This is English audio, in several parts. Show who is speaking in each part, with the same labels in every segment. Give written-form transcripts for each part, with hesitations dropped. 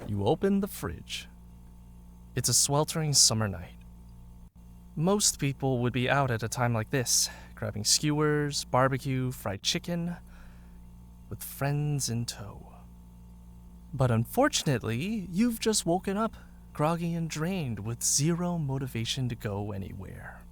Speaker 1: You open the fridge. It's a sweltering summer night. Most people would be out at a time like this, grabbing skewers, barbecue, fried chicken, with friends in tow. But unfortunately, you've just woken up, groggy and drained, with zero motivation to go anywhere.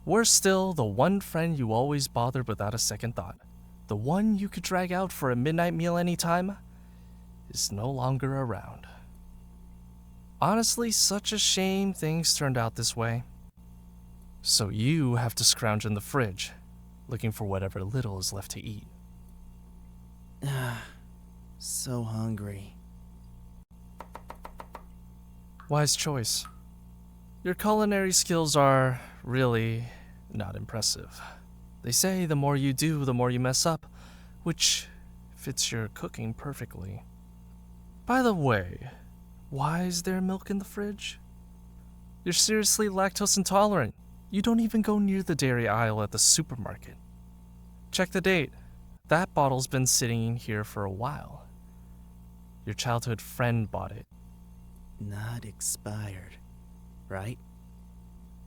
Speaker 1: Worse still, the one friend you always bothered without a second thought, the one you could drag out for a midnight meal anytime, is no longer around. Honestly, such a shame things turned out this way. So you have to scrounge in the fridge, looking for whatever little is left to eat.
Speaker 2: So hungry.
Speaker 1: Wise choice. Your culinary skills are really not impressive. They say the more you do, the more you mess up, which fits your cooking perfectly. By the way, why is there milk in the fridge? You're seriously lactose intolerant. You don't even go near the dairy aisle at the supermarket. Check the date. That bottle's been sitting here for a while. Your childhood friend bought it.
Speaker 2: Not expired, right?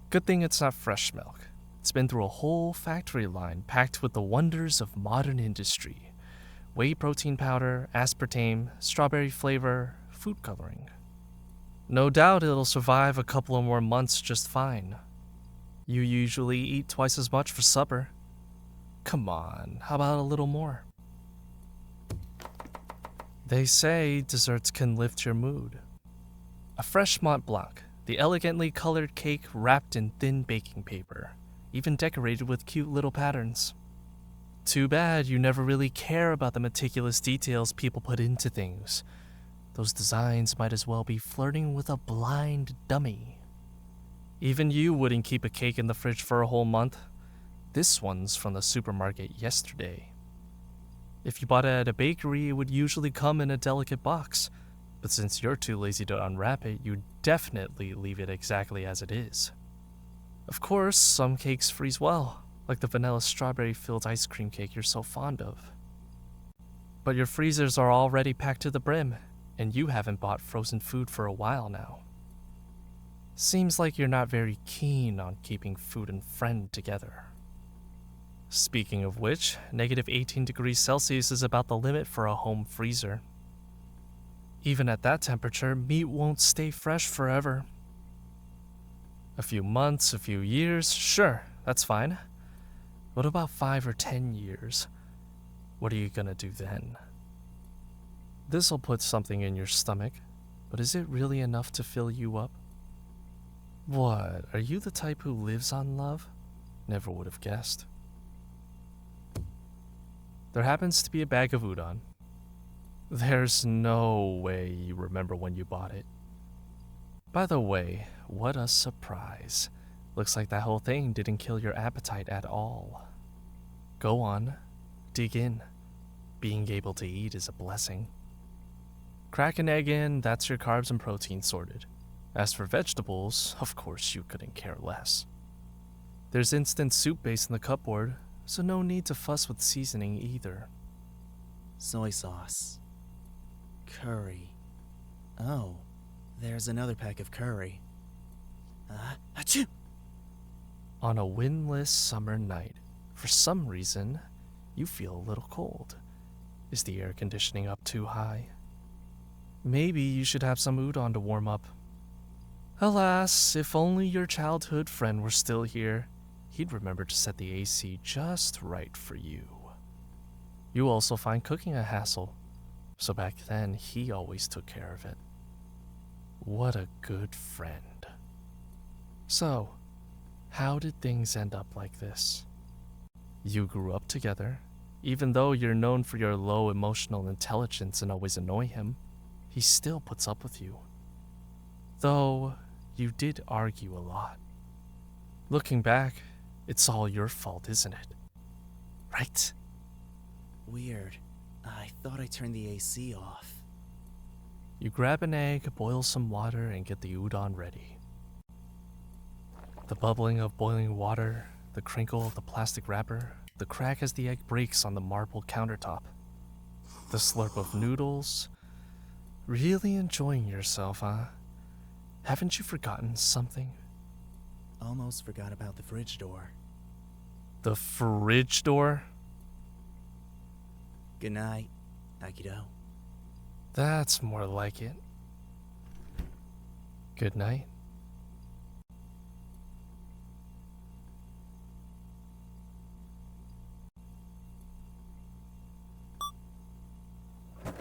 Speaker 1: Good thing it's not fresh milk. It's been through a whole factory line packed with the wonders of modern industry. Whey protein powder, aspartame, strawberry flavor, food coloring. No doubt it'll survive a couple of more months just fine. You usually eat twice as much for supper. Come on, how about a little more? They say desserts can lift your mood. A fresh Mont Blanc, the elegantly colored cake wrapped in thin baking paper, even decorated with cute little patterns. Too bad you never really care about the meticulous details people put into things. Those designs might as well be flirting with a blind dummy. Even you wouldn't keep a cake in the fridge for a whole month. This one's from the supermarket yesterday. If you bought it at a bakery, it would usually come in a delicate box, but since you're too lazy to unwrap it, you'd definitely leave it exactly as it is. Of course, some cakes freeze well, like the vanilla strawberry-filled ice cream cake you're so fond of. But your freezers are already packed to the brim, and you haven't bought frozen food for a while now. Seems like you're not very keen on keeping food and friend together. Speaking of which, negative 18 degrees Celsius is about the limit for a home freezer. Even at that temperature, meat won't stay fresh forever. A few months, a few years, sure, that's fine. What about 5 or 10 years? What are you gonna do then? This'll put something in your stomach, but is it really enough to fill you up? What, are you the type who lives on love? Never would have guessed. There happens to be a bag of udon. There's no way you remember when you bought it. By the way, what a surprise. Looks like that whole thing didn't kill your appetite at all. Go on, dig in. Being able to eat is a blessing. Crack an egg in, that's your carbs and protein sorted. As for vegetables, of course you couldn't care less. There's instant soup base in the cupboard, so no need to fuss with seasoning either.
Speaker 2: Soy sauce. Curry. Oh, there's another pack of curry. Achoo!
Speaker 1: On a windless summer night, for some reason, you feel a little cold. Is the air conditioning up too high? Maybe you should have some udon to warm up. Alas, if only your childhood friend were still here, he'd remember to set the AC just right for you. You also find cooking a hassle, so back then he always took care of it. What a good friend. So, how did things end up like this? You grew up together. Even though you're known for your low emotional intelligence and always annoy him, he still puts up with you. Though, you did argue a lot. Looking back, it's all your fault, isn't it? Right?
Speaker 2: Weird. I thought I turned the AC off.
Speaker 1: You grab an egg, boil some water, and get the udon ready. The bubbling of boiling water, the crinkle of the plastic wrapper, the crack as the egg breaks on the marble countertop. The slurp of noodles. Really enjoying yourself, huh? Haven't you forgotten something?
Speaker 2: Almost forgot about the fridge door.
Speaker 1: The fridge door?
Speaker 2: Good night, Aikido.
Speaker 1: That's more like it. Good night.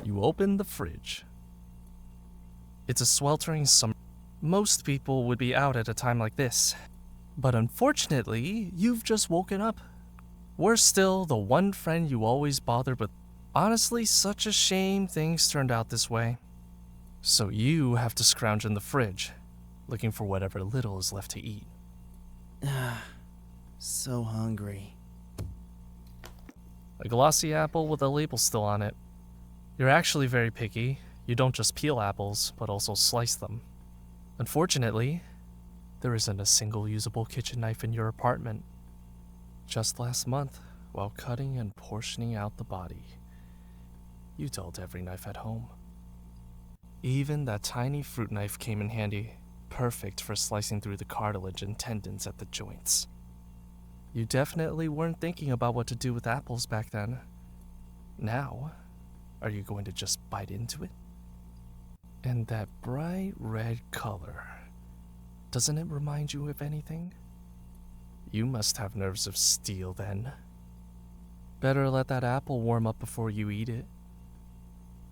Speaker 1: You open the fridge. It's a sweltering summer. Most people would be out at a time like this. But unfortunately, you've just woken up. We're still the one friend you always bothered with. Honestly, such a shame things turned out this way. So you have to scrounge in the fridge, looking for whatever little is left to eat.
Speaker 2: So hungry.
Speaker 1: A glossy apple with a label still on it. You're actually very picky. You don't just peel apples, but also slice them. Unfortunately, there isn't a single usable kitchen knife in your apartment. Just last month, while cutting and portioning out the body, you dulled every knife at home. Even that tiny fruit knife came in handy, perfect for slicing through the cartilage and tendons at the joints. You definitely weren't thinking about what to do with apples back then. Now, are you going to just bite into it? And that bright red color, doesn't it remind you of anything? You must have nerves of steel then. Better let that apple warm up before you eat it.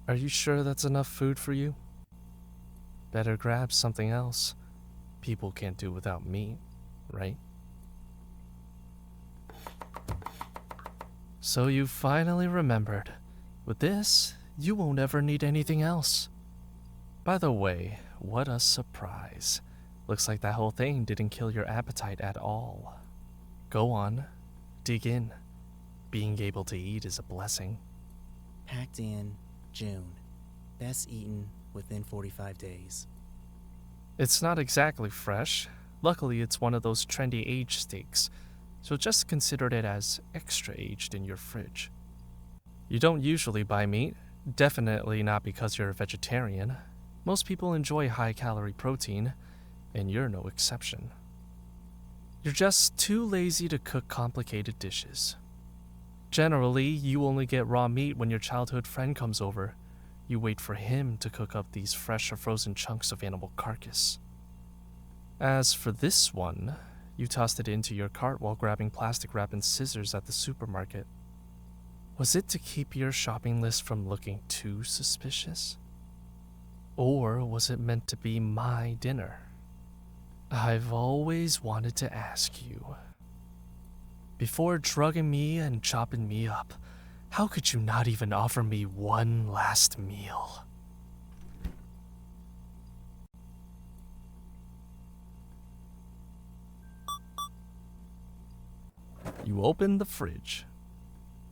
Speaker 1: Are you sure that's enough food for you? Better grab something else. People can't do without meat, right? So you finally remembered. With this, you won't ever need anything else. By the way, what a surprise. Looks like that whole thing didn't kill your appetite at all. Go on, dig in. Being able to eat is a blessing.
Speaker 2: Packed in, June. Best eaten within 45 days.
Speaker 1: It's not exactly fresh. Luckily, it's one of those trendy aged steaks, so just consider it as extra aged in your fridge. You don't usually buy meat, definitely not because you're a vegetarian. Most people enjoy high-calorie protein, and you're no exception. You're just too lazy to cook complicated dishes. Generally, you only get raw meat when your childhood friend comes over. You wait for him to cook up these fresh or frozen chunks of animal carcass. As for this one, you tossed it into your cart while grabbing plastic wrap and scissors at the supermarket. Was it to keep your shopping list from looking too suspicious? Or was it meant to be my dinner? I've always wanted to ask you. Before drugging me and chopping me up, how could you not even offer me one last meal? You open the fridge.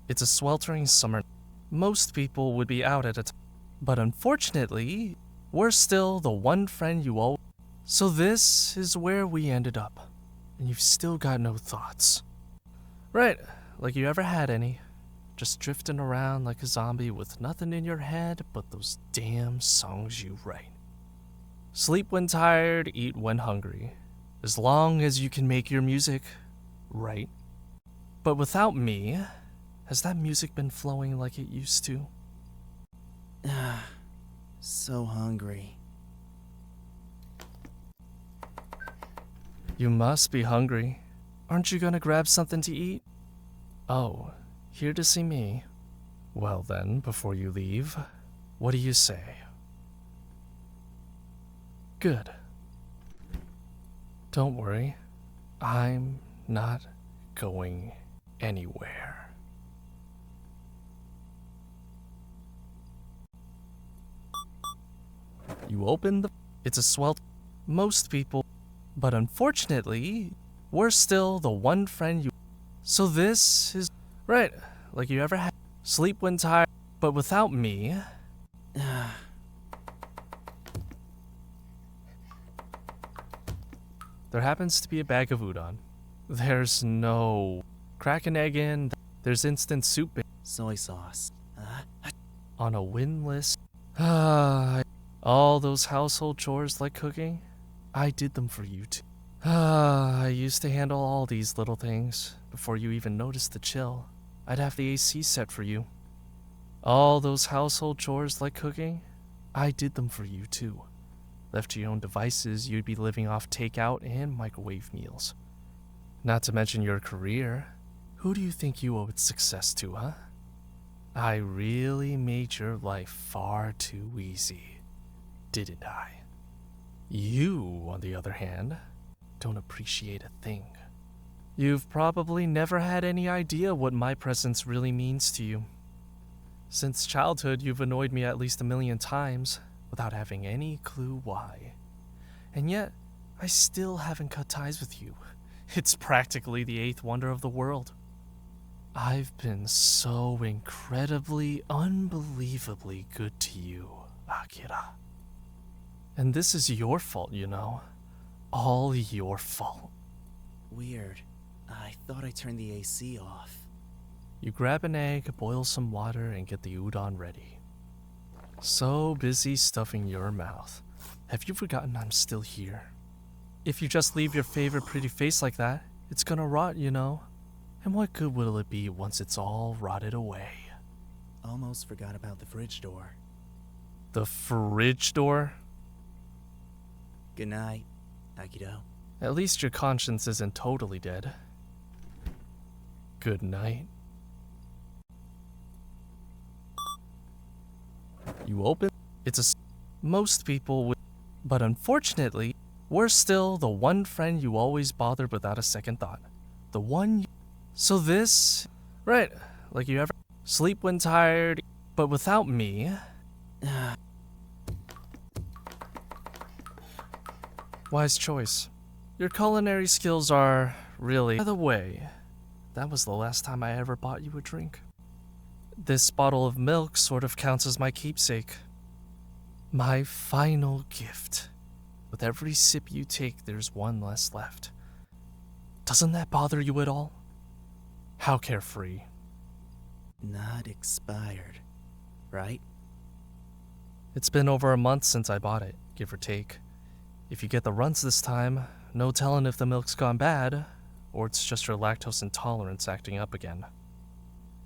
Speaker 1: It's a sweltering summer. Most people would be out at a time. But unfortunately, we're still the one friend you always... So this is where we ended up. And you've still got no thoughts. Right, like you ever had any. Just drifting around like a zombie with nothing in your head but those damn songs you write. Sleep when tired, eat when hungry. As long as you can make your music, right? But without me, has that music been flowing like it used to?
Speaker 2: So hungry.
Speaker 1: You must be hungry. Aren't you gonna grab something to eat? Oh, here to see me? Well then, before you leave, what do you say? Good. Don't worry, I'm not going anywhere. You open the... It's a swell... Most people... But unfortunately, we're still the one friend you... So this is... Right, like you ever had... Sleep when tired... But without me... There happens to be a bag of udon. There's no... Crack an egg in... There's instant soup in...
Speaker 2: Soy sauce.
Speaker 1: On a win list... All those household chores like cooking, I did them for you too. I used to handle all these little things before you even noticed the chill. I'd have the AC set for you. All those household chores like cooking, I did them for you too. Left to your own devices, you'd be living off takeout and microwave meals. Not to mention your career. Who do you think you owe its success to, huh? I really made your life far too easy, didn't I? You, on the other hand, don't appreciate a thing. You've probably never had any idea what my presence really means to you. Since childhood, you've annoyed me at least 1,000,000 times without having any clue why. And yet, I still haven't cut ties with you. It's practically the 8th wonder of the world. I've been so incredibly, unbelievably good to you, Akira. And this is your fault, you know. All your fault.
Speaker 2: Weird. I thought I turned the AC off.
Speaker 1: You grab an egg, boil some water, and get the udon ready. So busy stuffing your mouth. Have you forgotten I'm still here? If you just leave your favorite pretty face like that, it's gonna rot, you know. And what good will it be once it's all rotted away?
Speaker 2: Almost forgot about the fridge door.
Speaker 1: The fridge door?
Speaker 2: Good night, Akito.
Speaker 1: At least your conscience isn't totally dead. Good night. You open. Most people would. But unfortunately, we're still the one friend you always bothered without a second thought. The one you. So this. Right. Like you ever. Sleep when tired. But without me. Wise choice. Your culinary skills are really. By the way, that was the last time I ever bought you a drink. This bottle of milk sort of counts as my keepsake. My final gift. With every sip you take, there's one less left. Doesn't that bother you at all? How carefree.
Speaker 2: Not expired, right?
Speaker 1: It's been over a month since I bought it, give or take. If you get the runs this time, no telling if the milk's gone bad, or it's just your lactose intolerance acting up again.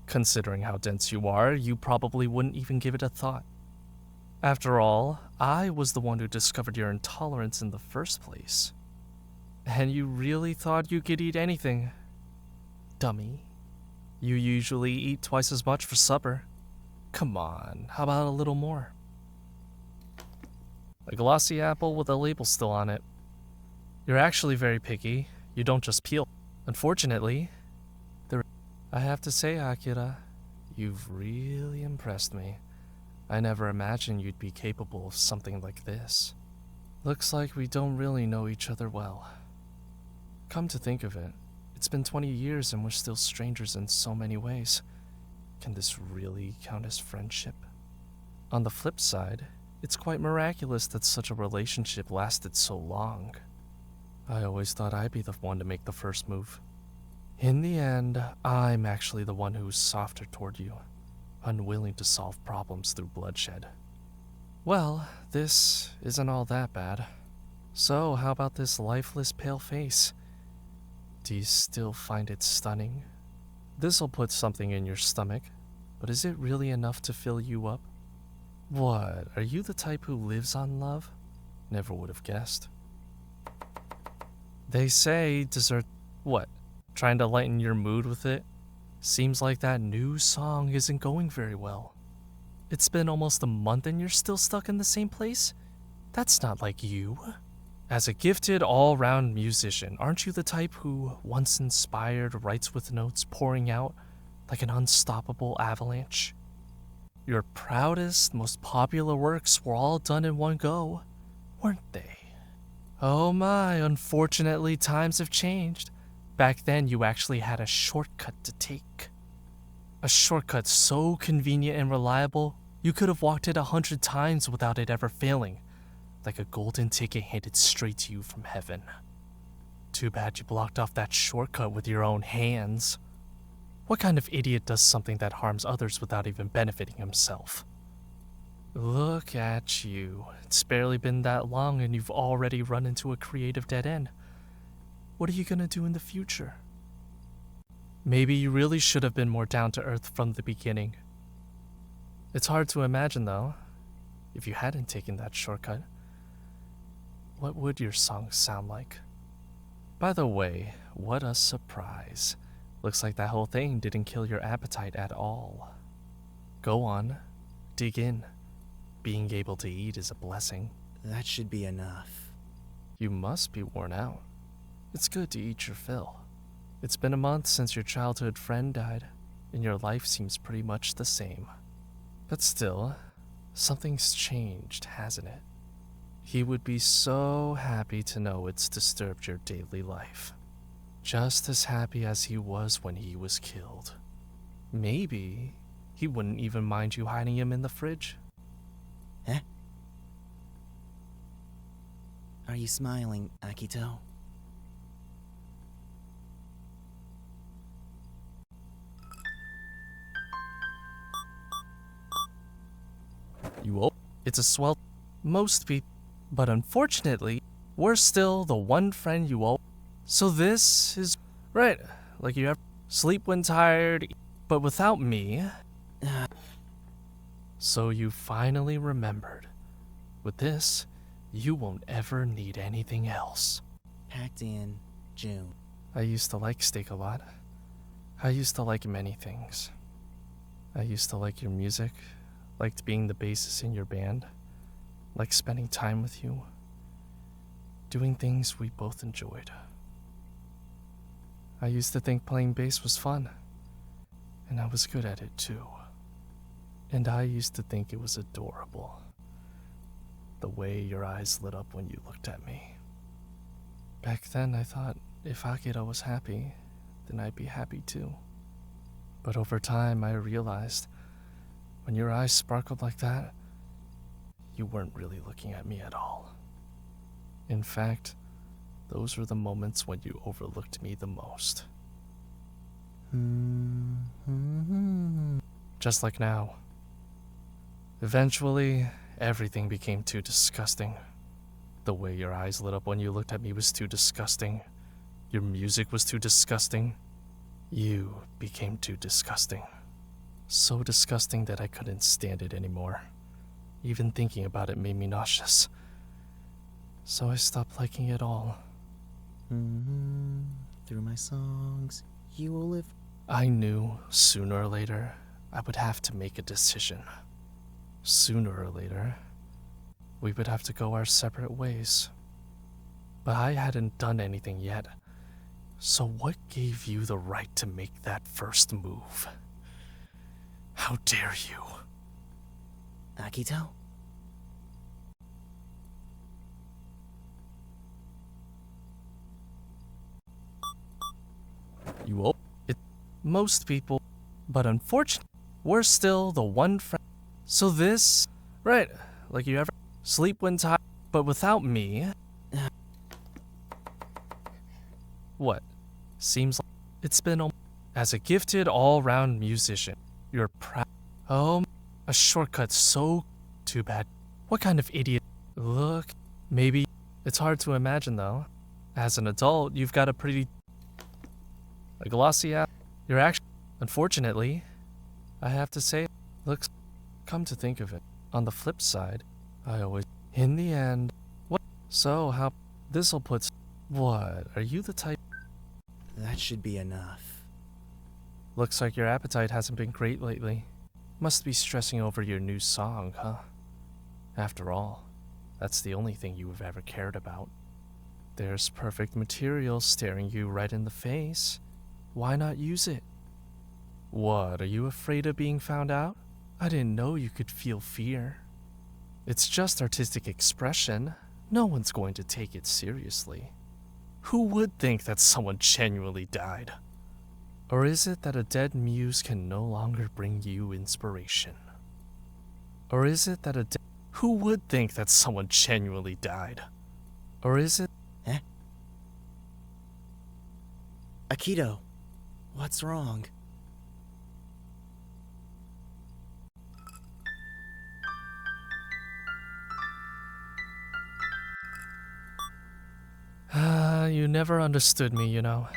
Speaker 1: Considering how dense you are, you probably wouldn't even give it a thought. After all, I was the one who discovered your intolerance in the first place. And you really thought you could eat anything? Dummy. You usually eat twice as much for supper. Come on, how about a little more? A glossy apple with a label still on it. You're actually very picky. You don't just peel. Unfortunately, I have to say, Akira, you've really impressed me. I never imagined you'd be capable of something like this. Looks like we don't really know each other well. Come to think of it, it's been 20 years and we're still strangers in so many ways. Can this really count as friendship? On the flip side, it's quite miraculous that such a relationship lasted so long. I always thought I'd be the one to make the first move. In the end, I'm actually the one who's softer toward you, unwilling to solve problems through bloodshed. Well, this isn't all that bad. So, how about this lifeless pale face? Do you still find it stunning? This'll put something in your stomach, but is it really enough to fill you up? What, are you the type who lives on love? Never would have guessed. They say dessert. What? Trying to lighten your mood with it? Seems like that new song isn't going very well. It's been almost a month and you're still stuck in the same place? That's not like you. As a gifted all-round musician, aren't you the type who, once inspired, writes with notes pouring out like an unstoppable avalanche? Your proudest, most popular works were all done in one go, weren't they? Oh my, unfortunately times have changed. Back then, you actually had a shortcut to take. A shortcut so convenient and reliable, you could have walked it 100 times without it ever failing, like a golden ticket handed straight to you from heaven. Too bad you blocked off that shortcut with your own hands. What kind of idiot does something that harms others without even benefiting himself? Look at you. It's barely been that long and you've already run into a creative dead end. What are you gonna do in the future? Maybe you really should have been more down to earth from the beginning. It's hard to imagine, though, if you hadn't taken that shortcut. What would your songs sound like? By the way, what a surprise. Looks like that whole thing didn't kill your appetite at all. Go on, dig in. Being able to eat is a blessing.
Speaker 2: That should be enough.
Speaker 1: You must be worn out. It's good to eat your fill. It's been a month since your childhood friend died, and your life seems pretty much the same. But still, something's changed, hasn't it? He would be so happy to know it's disturbed your daily life. Just as happy as he was when he was killed. Maybe he wouldn't even mind you hiding him in the fridge.
Speaker 2: Huh? Are you smiling, Akito?
Speaker 1: It's a swell. Most people. But unfortunately, we're still the one friend you owe. So this is. Right, like you have sleep when tired, but without me. So you finally remembered. With this, you won't ever need anything else.
Speaker 2: Packed in, June.
Speaker 1: I used to like steak a lot. I used to like many things. I used to like your music, liked being the bassist in your band, liked spending time with you, doing things we both enjoyed. I used to think playing bass was fun, and I was good at it too. And I used to think it was adorable, the way your eyes lit up when you looked at me. Back then I thought if Akira was happy, then I'd be happy too. But over time I realized when your eyes sparkled like that, you weren't really looking at me at all. In fact, those were the moments when you overlooked me the most. Just like now. Eventually, everything became too disgusting. The way your eyes lit up when you looked at me was too disgusting. Your music was too disgusting. You became too disgusting. So disgusting that I couldn't stand it anymore. Even thinking about it made me nauseous. So I stopped liking it all.
Speaker 2: Through my songs, you will live.
Speaker 1: I knew sooner or later I would have to make a decision. Sooner or later, we would have to go our separate ways. But I hadn't done anything yet. So what gave you the right to make that first move? How dare you?
Speaker 2: Akito?
Speaker 1: Most people, but unfortunately, we're still the one friend. So this, right, like you ever sleep when tired, but without me. What? Seems like it's been as a gifted all-round musician. You're proud. Oh, a shortcut so too bad. What kind of idiot? Look, maybe it's hard to imagine though. As an adult, you've got a glossy eye. You're actually, unfortunately, I have to say, looks. Come to think of it, on the flip side, I always, in the end, what? So how? This'll put. What? Are you the type?
Speaker 2: That should be enough.
Speaker 1: Looks like your appetite hasn't been great lately. Must be stressing over your new song, huh? After all, that's the only thing you've ever cared about. There's perfect material staring you right in the face. Why not use it? What, are you afraid of being found out? I didn't know you could feel fear. It's just artistic expression. No one's going to take it seriously. Who would think that someone genuinely died? Or is it that a dead muse can no longer bring you inspiration? Or is it that who would think that someone genuinely died? Or is it...
Speaker 2: Huh? Akito, what's wrong?
Speaker 1: You never understood me, you know.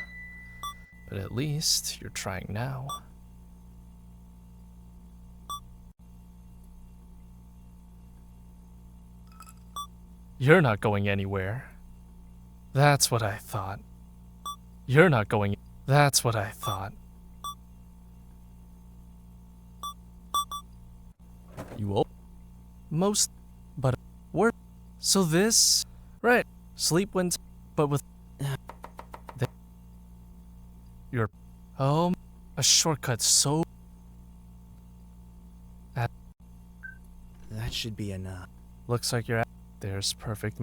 Speaker 1: But at least you're trying now. You're not going anywhere. That's what I thought. You're not going. That's what I thought. You will. Most. But. Where. So this. Right. Sleep when. But with. You're. Oh. A shortcut so.
Speaker 2: That should be enough.
Speaker 1: Looks like you're. There's perfect.